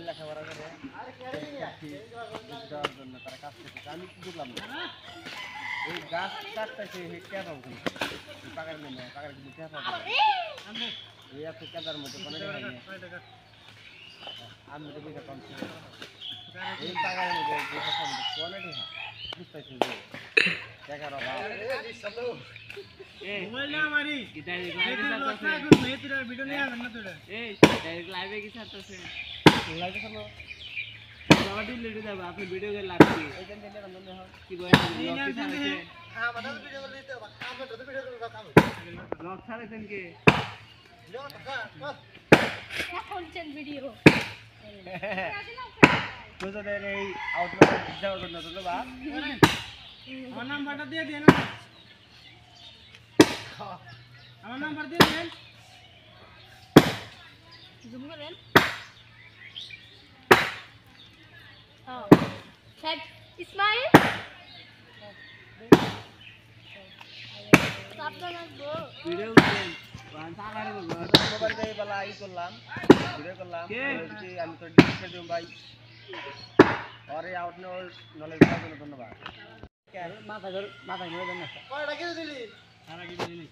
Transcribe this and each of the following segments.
লেখাপড়া করে দেওয়ার জন্য তারা কাজ করতেছে। আমি কি বুঝলাম না এই গাছ কাটতেছে কে পাবো পাকার মধ্যে পাকার কিন্তু কে পাবো এই এত কেদার মধ্যে কোনো আমি তো বুঝতে পারছি এই পাকার মধ্যে কোয়ালিটি হয় বুঝতেছি যে টাকার অভাব মোবাইল না মারি ভিডিও নিয়ে আসবেন না তোরা এই ডাইরেক্ট লাইভে কি ছাড়তেছে লাইভে ছাড়বো বাবা ডিলিট দেব আপনি ভিডিও করে লাগবে এইখান থেকে বন্ধ হয় কি বলেন লক ছাড়ছে হ্যাঁ আমাদের ভিডিও করে দিতে আমরা তো ভিডিও করে কাম লক ছাড়ছেন কি লক কন্টেন্ট ভিডিও তোদের এই আউটলুক যাওয়ার জন্য তো বা আমার নাম্বারটা দিয়ে দেন আমার নাম্বার দিয়ে দেন জুম করেন হ্যাঁ সেট ইসমাইল সাবধানে গো ভিডিও করেন বানসাগারে গো মোবাইল দিয়ে বলা আই করলাম ভিডিও করলাম যে আমি তো ডিসপ্লে দিম ভাই আরে আউটলুক নলেজ দেওয়ার জন্য ধন্যবাদ মাথা ধরে দেন না কয়টা কি দিলি সারা কি দিলি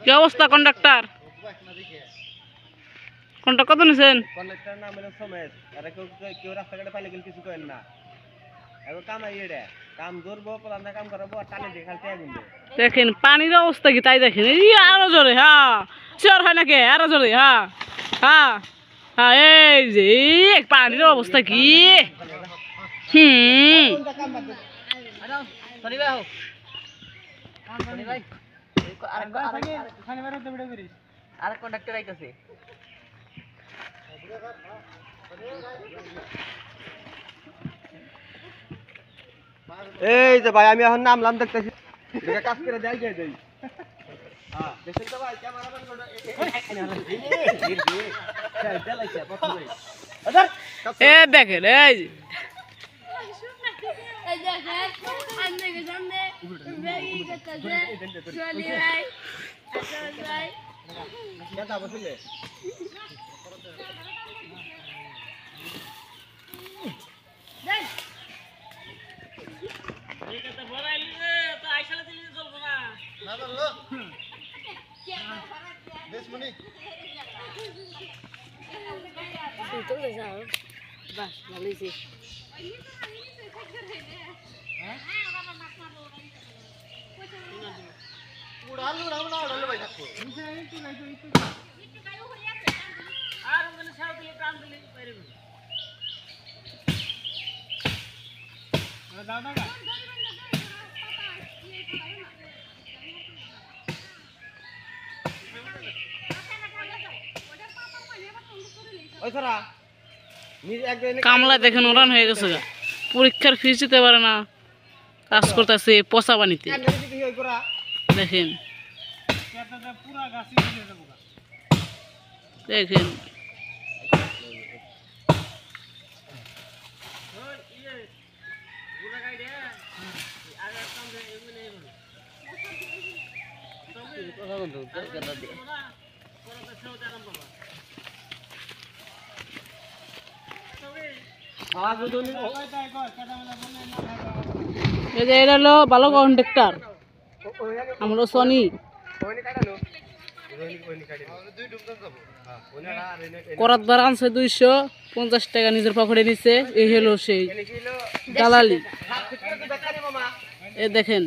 কি অবস্থা কন্ডাক্টর কোনটা কত নিছেন কন্ডাক্টর নাম হলো সমেত আরে কেউ রাস্তাঘাটে পাইলে গেল কিছু করেন না এখন কাম আইড়ে কাম ধরবো প্লান্টা কাম করবো আর টানে দেখালতে আগুনবে দেখেন পানির অবস্থা কি তাই দেখেন এই আরো জোরে হ্যাঁ শিওর হয় নাকি আরো জোরে হ্যাঁ হ্যাঁ হ্যাঁ এই যে পানির অবস্থা কি সরি ভাই হোক সরি ভাই আর কন্ডাক্টর আইতাছে এই যে ভাই আমি এখন নামলাম দেখতেছি কাজ করে দেয় দেই হ্যাঁ দেখেন তো ভাই ক্যামেরাম্যান এ দেখেন এই বাস ভালোইছে কামলা দেখেন ওরান হয়ে গেছে পরীক্ষার ফিস দিতে পারে না কাজ করতেছে পচা পানিতে দেখেন দেখেন এটা হলো ভালো কন্ডাক্টর আমরা সনি করাত বার আনছে 250 টাকা নিজের পকেটে নিচ্ছে এই হলো সেই দালালি এ দেখেন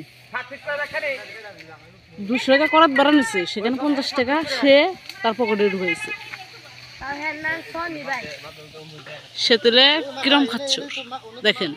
200 টাকা করাত বার নিচ্ছে সেখানে 50 টাকা সে তার পকেটে ঢুকেছে সে তুলে কিরম খাচ্ছ দেখেন